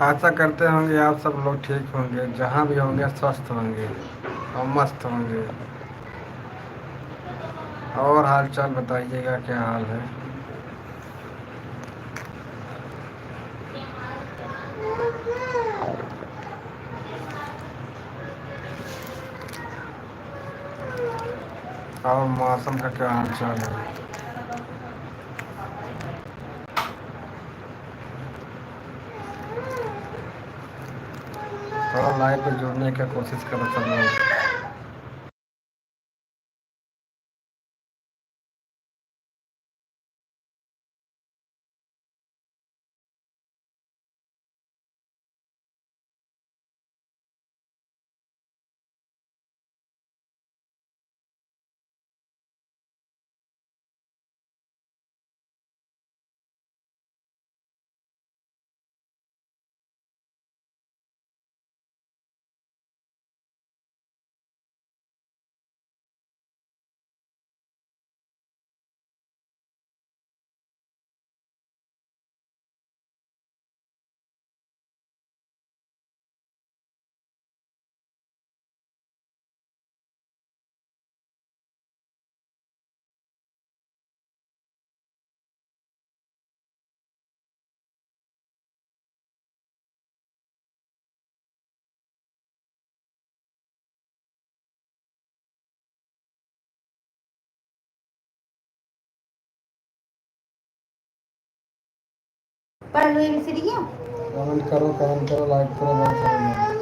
आशा करते होंगे आप सब लोग ठीक होंगे, जहाँ भी होंगे स्वस्थ होंगे और मस्त होंगे। और हाल चाल बताइएगा, क्या हाल है? और मौसम का क्या हाल चाल है? थोड़ा लाइव पे जुड़ने की कोशिश करो सब लोग। पढ़ लो एबीसीडी क्या? कमेंट करो, लाइक करो, बहुत सारे लोग।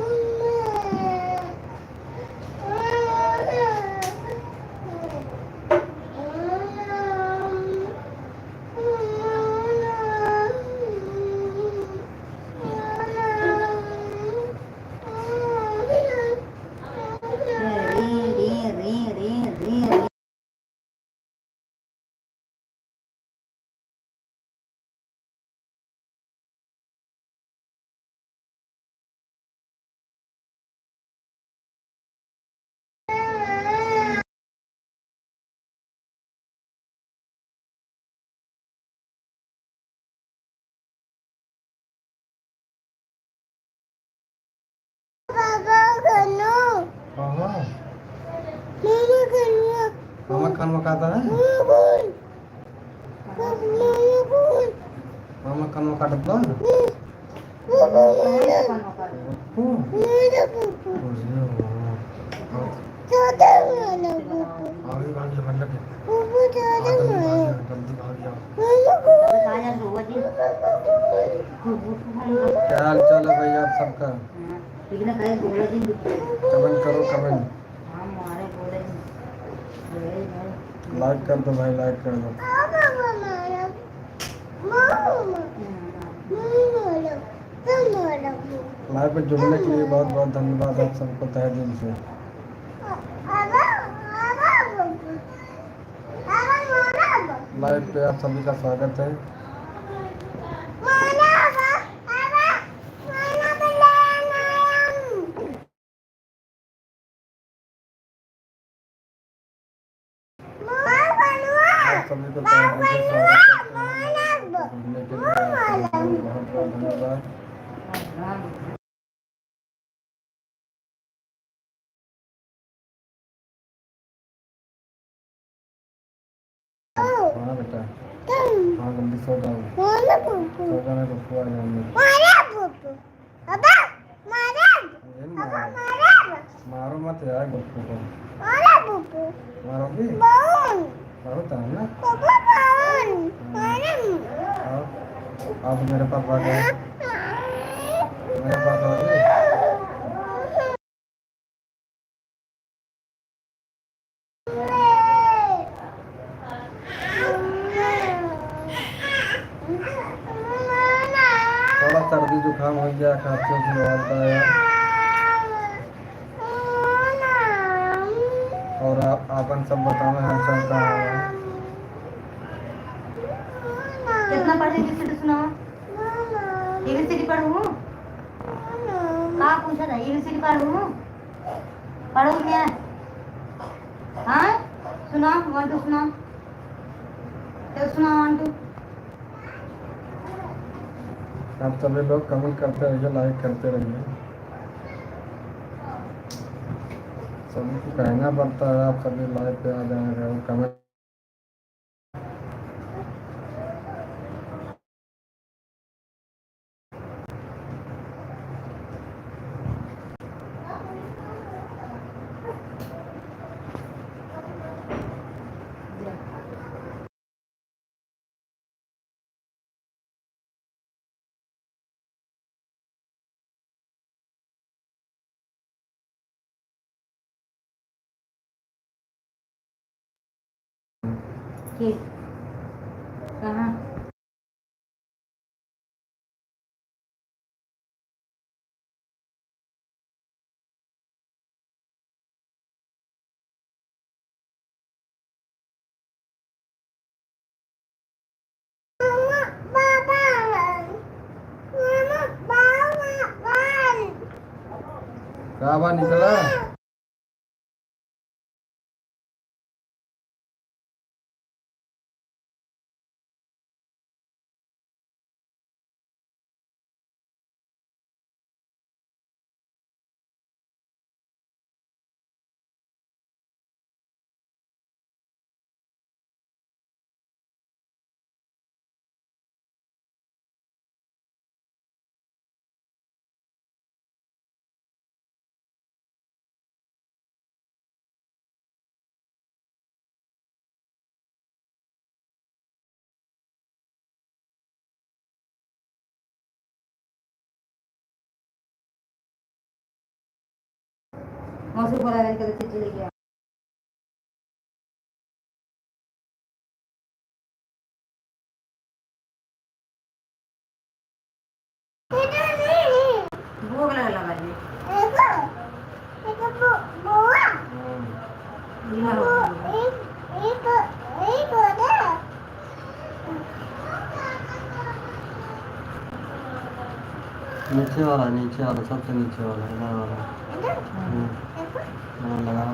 हाँ, मामा खान मकाता है। मामा खान मकाता है। क्या हाल चाल है भैया आप सबका? कमेंट करो, कमेंट लाइक कर दो भाई, लाइक कर दो। लाइव पे जुड़ने के लिए बहुत बहुत धन्यवाद आप सबको तहे दिल से। लाइव पे आप सभी का स्वागत है। आप सभी को तहे दिल से स्वागत करते हैं। जुड़ने के लिए आप सभी को बहुत बहुत धन्यवाद। हाँ बेटा, हाँ जल्दी सो जाओ, सो जाने को आ जाएंगे। मारो मत यार गुप्पू को। मारोगी? मारो है ना। आप मेरे पास आ गए, मेरे पास आ गए। थोड़ा सर्दी जुकाम हो गया, खांसी उसी होता है। और आपन सब बताओ हाल चाल का है। कितना पढ़े एबीसीडी सुनाओ? एबीसीडी पढ़ूं? कहाँ पूछा था? एबीसीडी पढ़ूं? पढ़ूं क्या? हाँ सुनाओ, 1 2 सुनाओ, तो सुनाओ 1 2। आप सभी लोग कमेंट करते रहिए, लाइक करते रहिए। सभी को कहना पड़ता है, आप सभी लाइव पे आ जाएंगे और कमेंट। ठीक कहाँ क्या बात निकला? मौसम पर आगे कर चले गया। भूख लगा जी। नीचे वाला सबसे नीचे वाला इधर वाला। लगा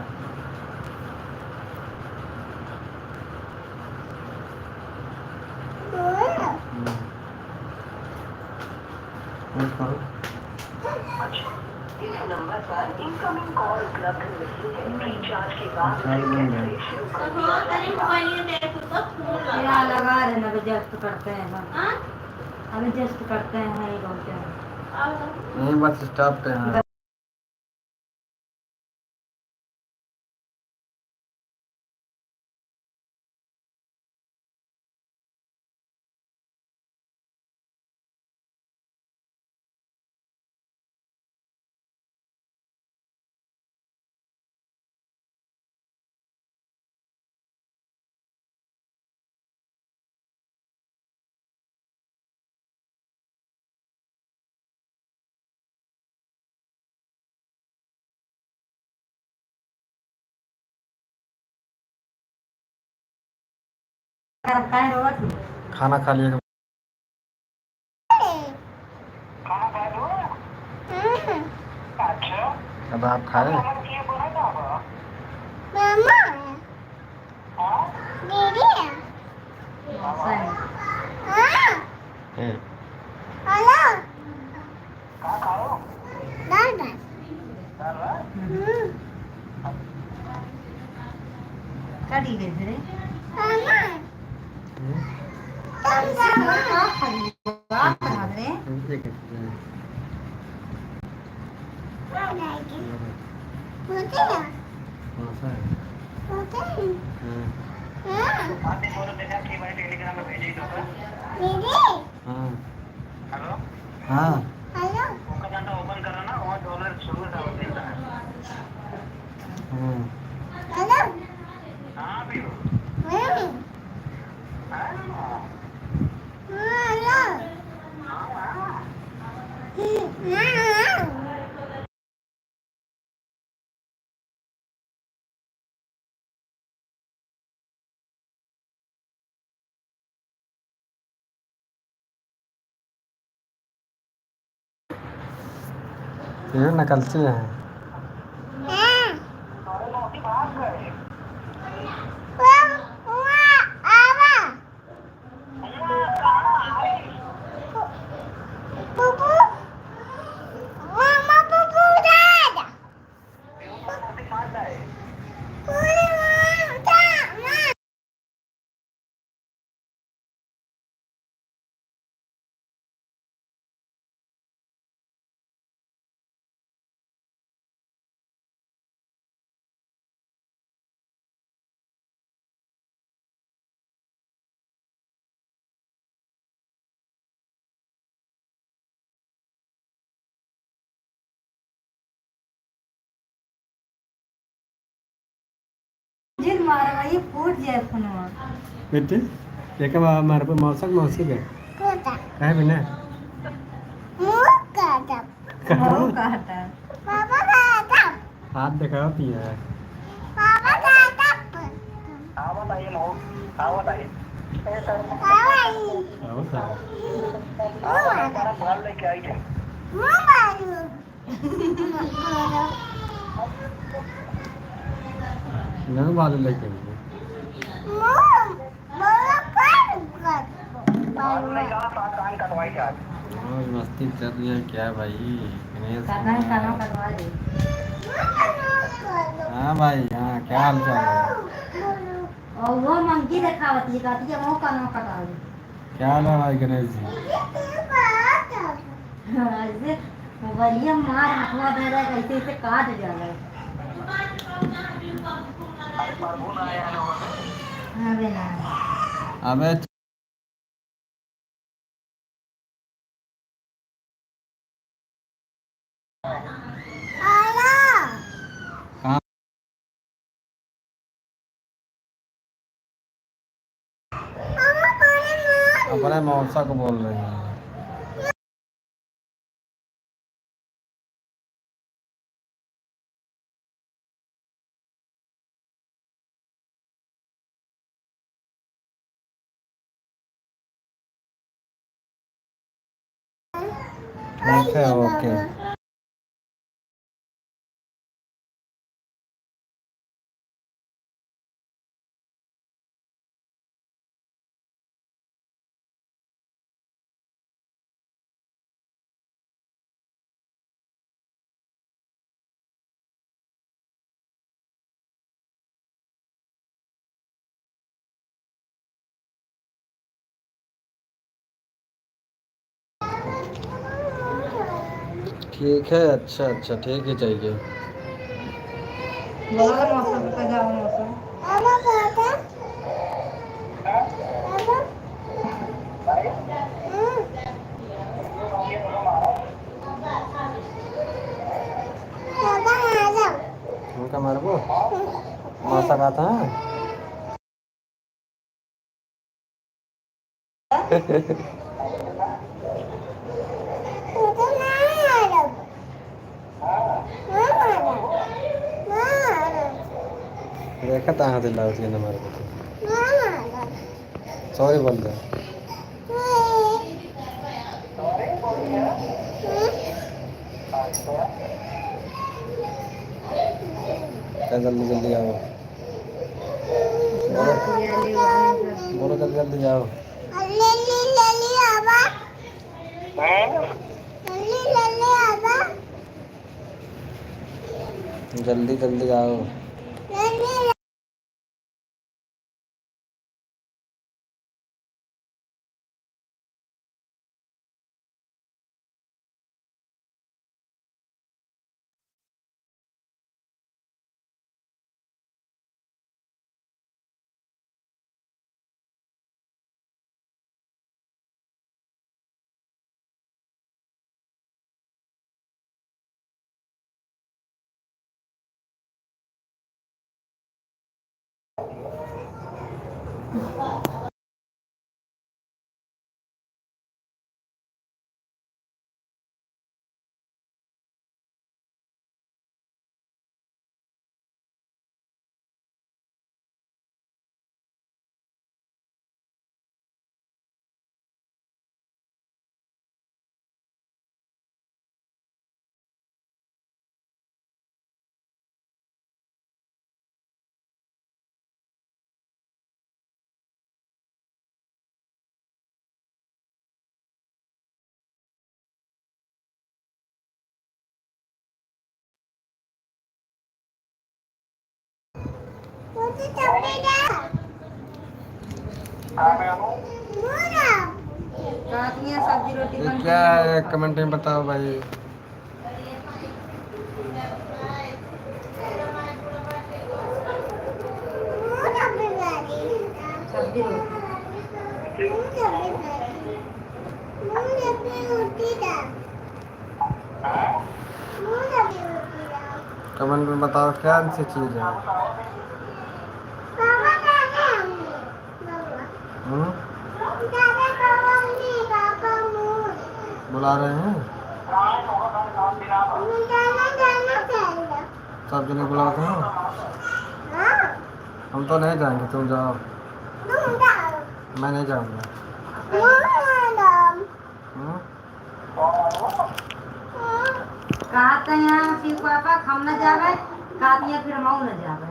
करो। इस नंबर पर इनकमिंग कॉल उपलब्ध नहीं है। रिचार्ज के बाद कैसे शुरू लगा रहे ना, एडजस्ट करते हैं हम। अब एडजस्ट करते हैं, ये बोलते हैं नहीं, बस स्टॉप पे हैं। खाना खा लिए? अब आप खाए? कटी गई फिर हाँ ओपन करा ना, वहाँ डॉलर शुरू से देता है। हाँ भी ये नकलची हैं। भाग गए। जिन मारा भाई फूट जाए फोनवा बेटे ये क्या हमारे पे मौसी के है बिना वो कहता हाथ दिखाओ पिया आओ था नहीं बाल लेके आज मस्ती कर रही है क्या भाई गणेश काना काना कटवा दे हाँ भाई हाँ क्या हाल चाल है और वो मंकी दिखावती कहती है वो काना कटवा दे क्या हाल है भाई गणेश जी ऐसे वो बढ़िया मार हथवा दे रहा है कैसे ऐसे काट जाला हाँ बेना अबे कहाँ अपने मौसा को बोल रहे हैं ठीक है ओके ठीक है अच्छा अच्छा ठीक है चाहिए बाहर मौसम का जाओ मौसम उनका मारबो मौसा का था देखा था हाथ दिला उसके नंबर को सॉरी बोल दे क्या जल्दी जल्दी आओ बोलो जल्दी जल्दी जाओ जल्दी जल्दी आओ सब्जी रोटी ये बन क्या है कमेंट में बताओ भाई सब्जी रोटी कमेंट में बताओ क्या सी चीज़ है हम्म? बुला रहे हैं। सब जने बुलाते हैं। हम तो नहीं जाएंगे, तुम जाओ। मैं नहीं जाऊंगा। हम्म? कहते हैं फिर पापा हम न जावे, कहती है फिर हम न जावे।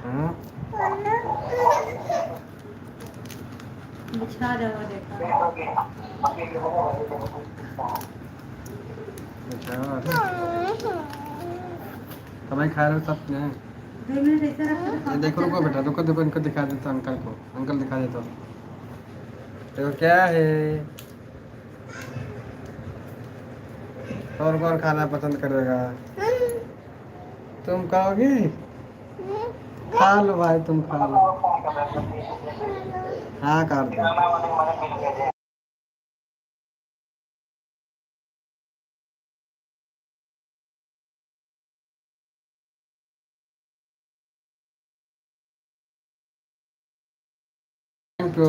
हम्म? बिछा दो देखा। अच्छा, तुम्हें खा रहे हो सब ने? 2 मिनट ऐसे रखो तो ये देखो, रुको बेटा, रुको देखो, इनको दिखा देता हूं, अंकल को। अंकल दिखा देता हूँ। देखो क्या है। और कौन खाना पसंद करेगा? तुम खाओगी? खा लो भाई, तुम खा लो। हाँ, काट दो। Thank you.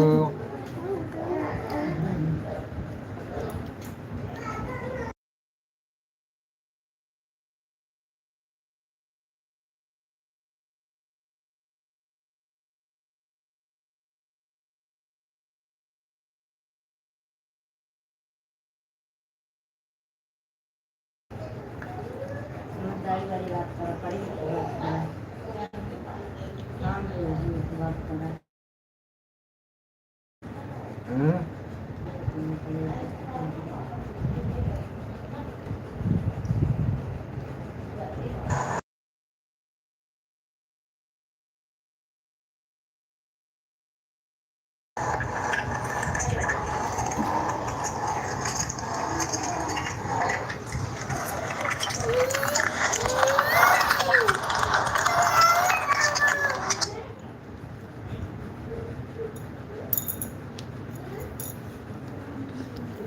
समझदारी वाली बात करो, बड़ी बात करो। काम की बात करो। हम्म?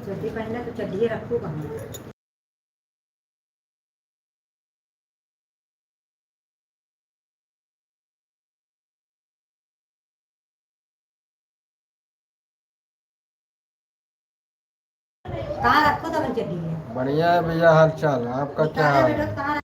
चड्डी पहनना तो चड्डी रखो कहाँ। कहाँ रखो तो अपन चड्डी है। बढ़िया है भैया, हाल चाल। आपका क्या हाल बेटा है? कहाँ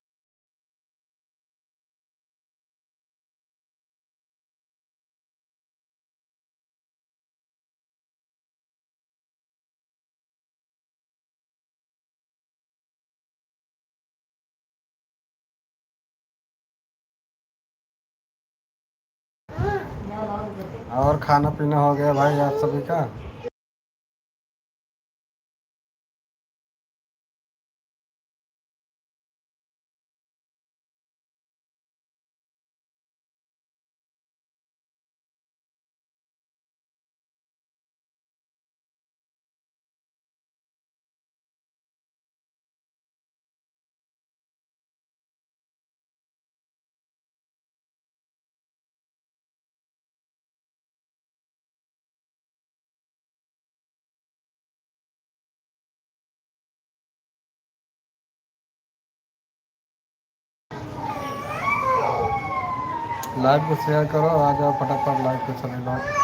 और खाना पीना हो गया भाई आप सभी का? लाइव को शेयर करो, आ जाओ फटाफट लाइव पे सभी लोग।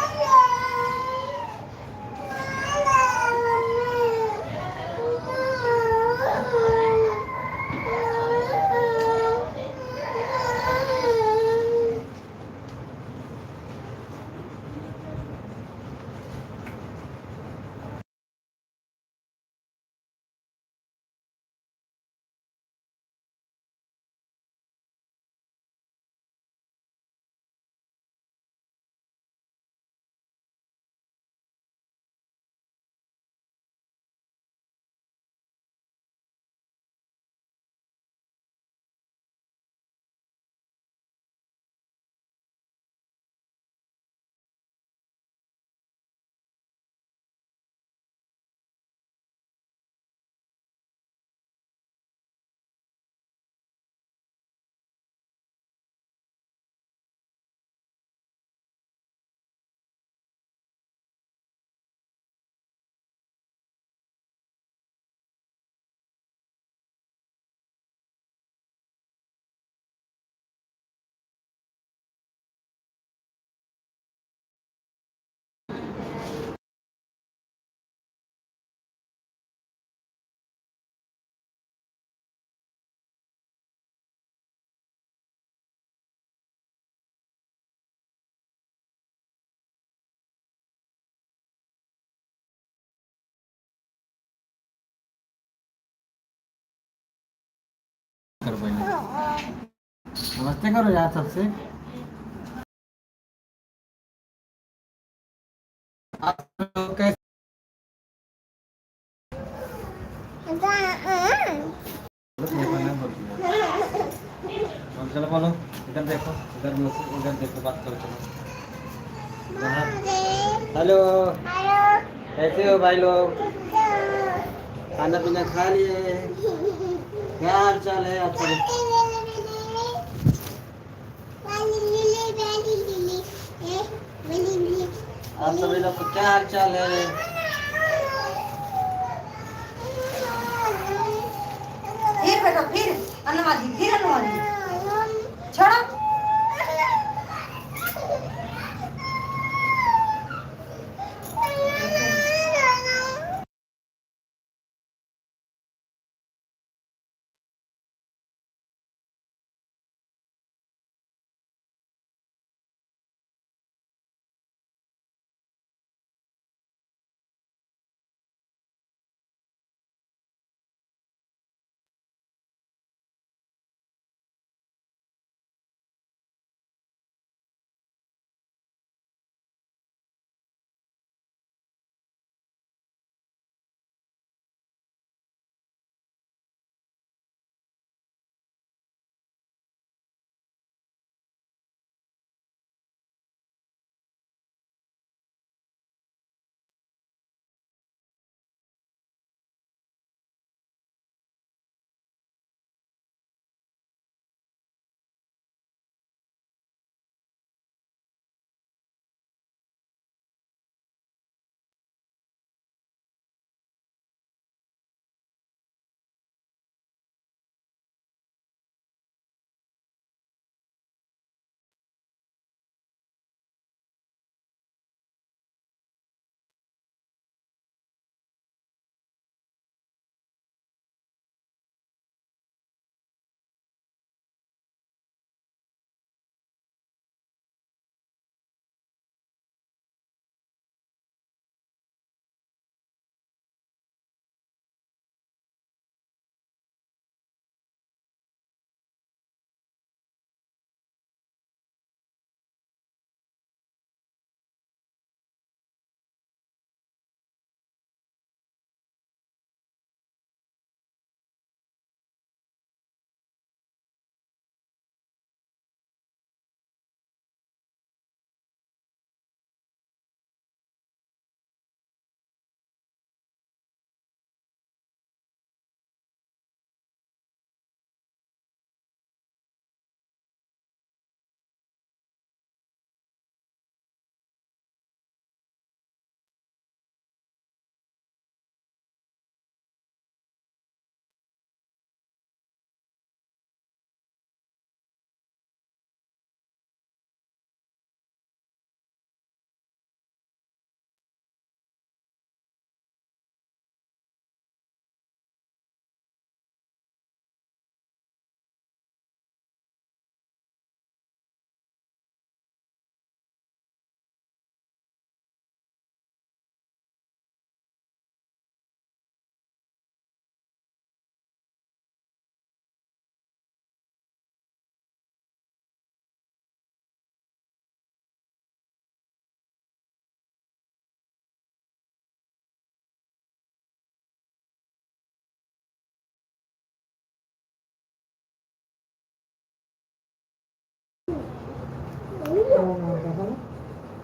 नमस्ते करो यार सबसे। आप लोग कैसे? मेरे को नहीं बोलती है। और चलो बोलो, इधर देखो, इधर देखो, बात करो चलो। हेलो, कैसे हो भाई लोग? खाना पीना खा लिए? क्या हाल चाल है आप सब? आप सभी लोग को क्या हाल चाल है? फिर बेटा फिर अन्नवादी छोड़ो।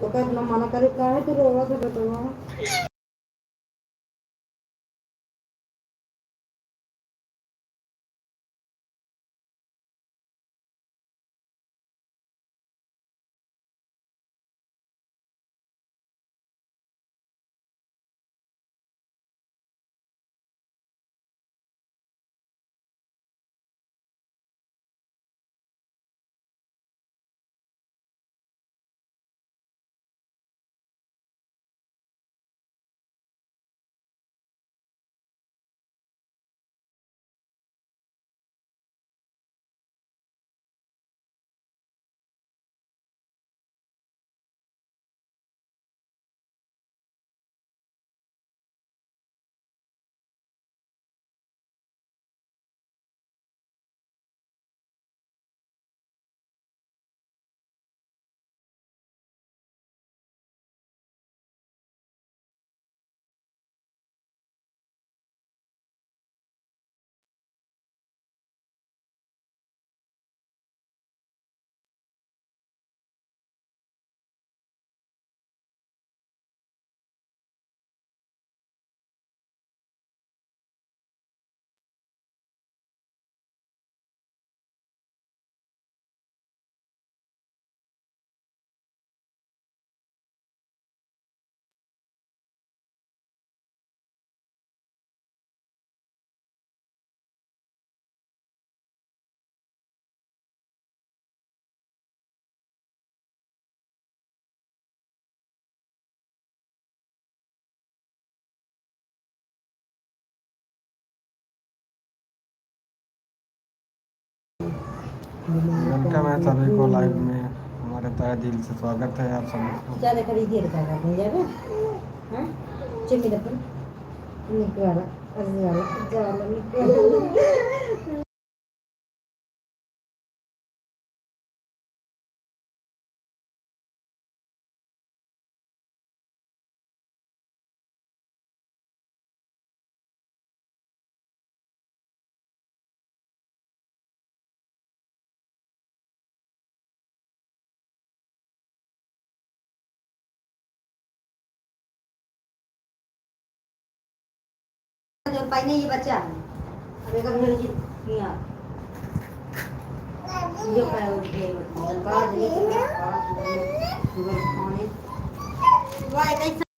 तो काय मना करे काय तू रोवा वेलकम है सभी को लाइव में। हमारे तहे दिल से स्वागत है आप सभी को। ज़्यादा खरीदिए रखा कर जाएगा हाँ चिम्मी दपन निकाला अर्जी वाला जाला निकाला जो पहले ये बच्चा अबे कब लड़की यहाँ जो पाया उठे बाहर देखिए बाहर खाने वाई कैसे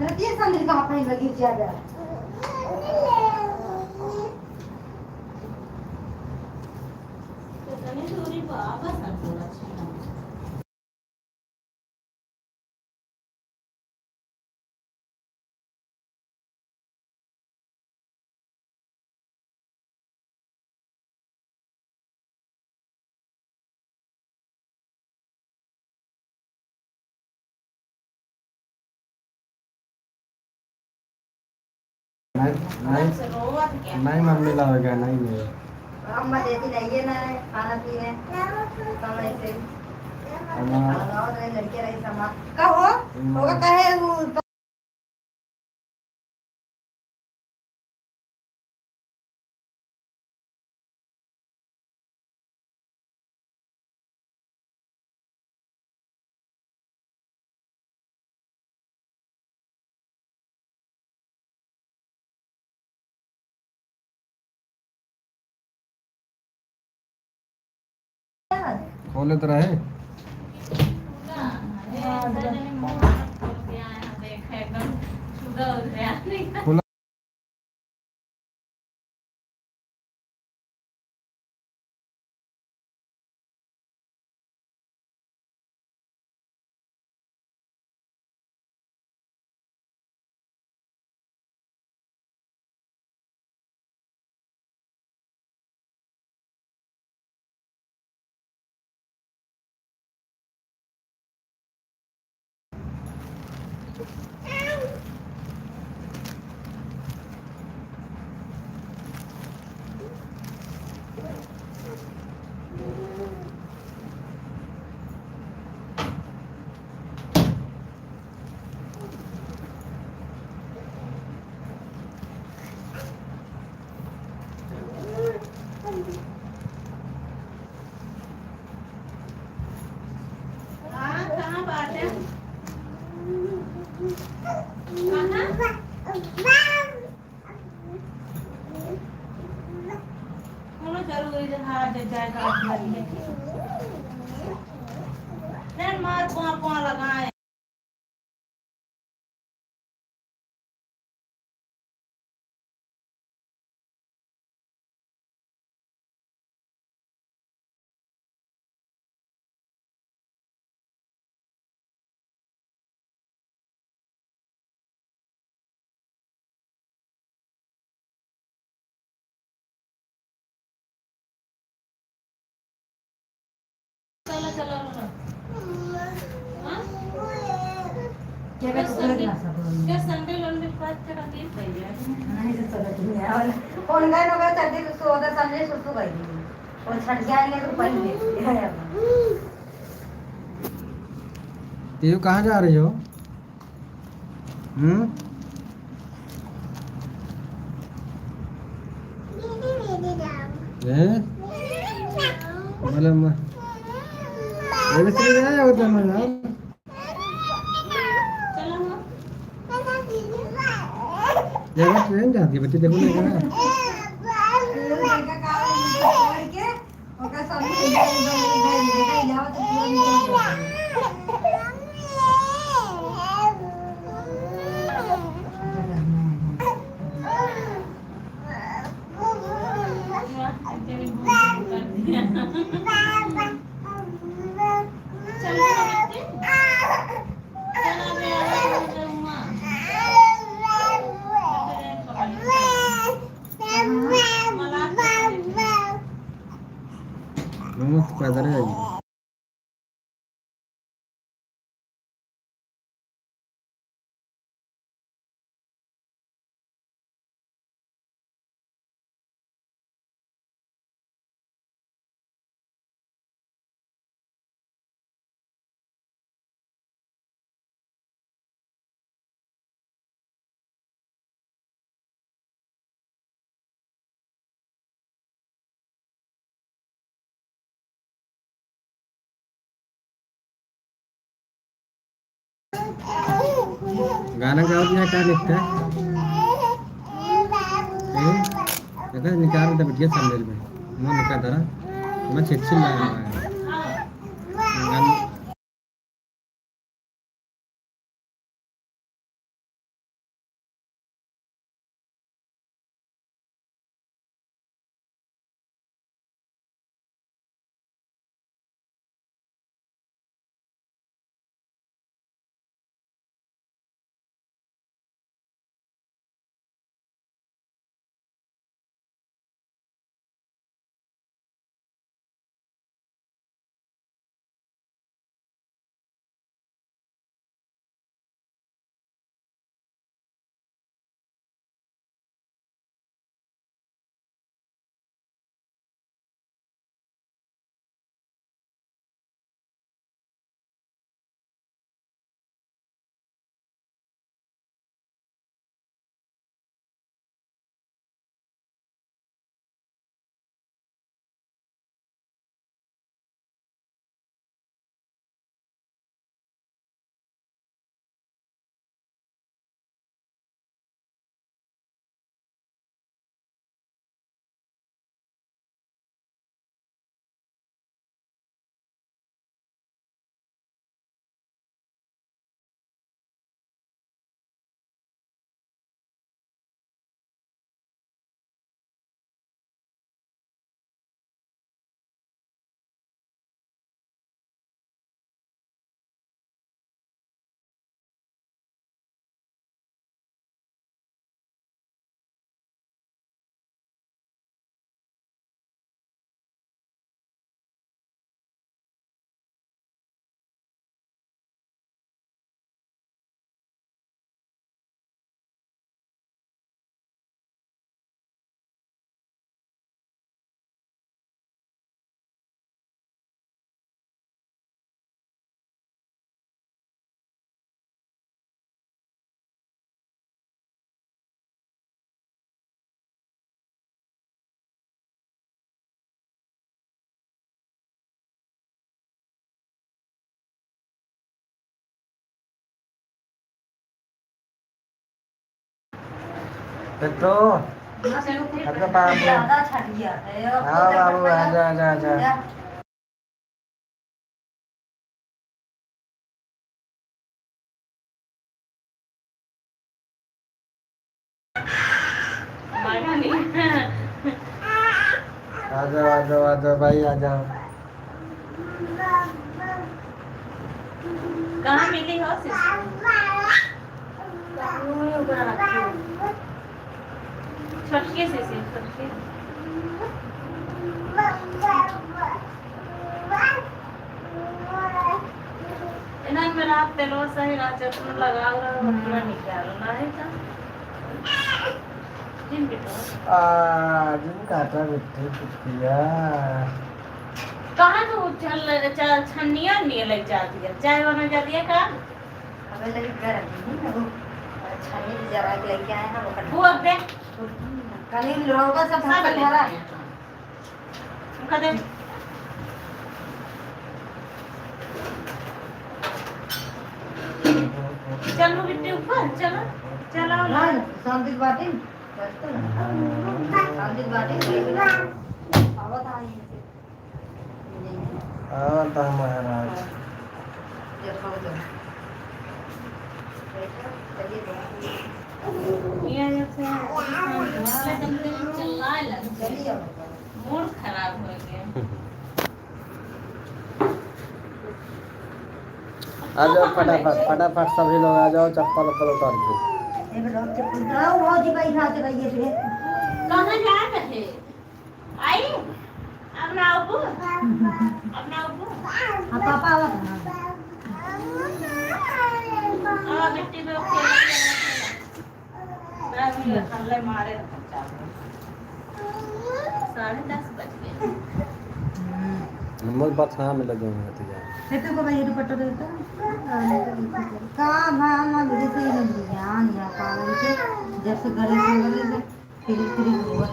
रतिया संदरी कहाँ पहन लगी ज्यादा तो तने दूरी बाबा सब बोला छीना नहीं मम्मी लाएगा नहीं नहीं अम्मा देती नहीं है ना खाना पीने समय से और लड़के रही समा कहो होगा कहे वो खोले तो रहे खुला जरूरी हाथ जाएगा मार पुआ लगाए चलो क्या संडे लंडे पास चला दे भैया नहीं तो चला तुम्हें और कौन गाय नो गाय चढ़ती तो सोदा संडे सुसु गई और छट जाएंगे तो पहले ये कहाँ जा रही हो बोले मैं होता है जगह ट्रेन जाती है बच्चे देखो ना जगह। लड़का का पकड़ के ओका सामने ले जाओ तो पूरा निकल मस्त पैदल जाएगी। गाना गाओ या क्या लिखता है? देखा निकाल दे बिटिया संदेल में मन का दरा मैं चिट्ठी लगा गाना तो अच्छा बाबू ज्यादा छट गया हाँ बाबू आजा आजा आजा आ जाओ भाई आ जाओ। कहाँ मिली हो छटके से छटके इन्हें मेरा आप तेलो सही ना चटन लगा रहा पूरा निकालो ना है तो जिन बेटा जिन काटा बिट्टी कुटिया कहाँ तो चल छन्निया नहीं लग जाती है चाय बना जाती है का अबे लगी कर वो छन्नी जरा के लेके आए ना वो अब दे कल लोगों सब भाग भरा कदे चलो बिट्टे ऊपर चलो चलो हाँ शांति बातें शांति बातें आवाज आई आता महाराज ये जैसे चला चलिए मूड खराब हो गया आ जाओ फटाफट फटाफट सभी लोग आ जाओ चप्पल उप्पल उतार के एक डॉक्टर बताओ वो जी भाई खाते रहिए फिर कहाँ जा रहे आई अपना अबू हाँ पापा आवा था और बिट्टी पे खेल हल्ले मारे 10:30 बज गए मुझ बात हाँ में लगे हुए थे यार सेतु को भाई दुपट्टा देता काम हाँ हाँ मुझे से नहीं ध्यान या पागल के जब से गले से फिर हुआ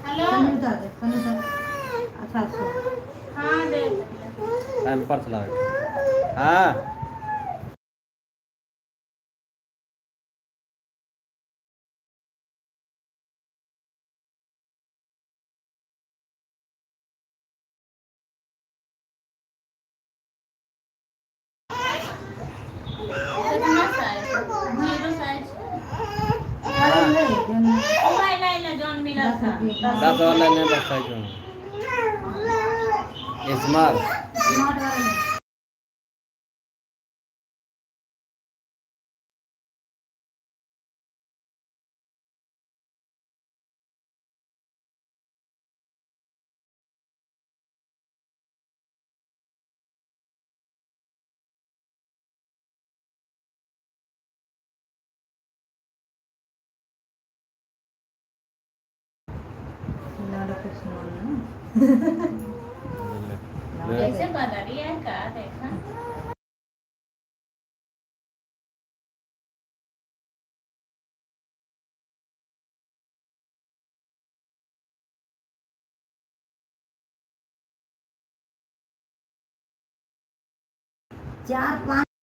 हेलो सनु सर अच्छा अच्छा हाँ दे टाइम पर चला हाँ कितना साइज 0 साइज लाइला जॉन मिला था 10 वाला नहीं बचता क्यों स्मार्ट स्मार्ट वाला कुछ कैसे बता रही है का देखा चार पाँच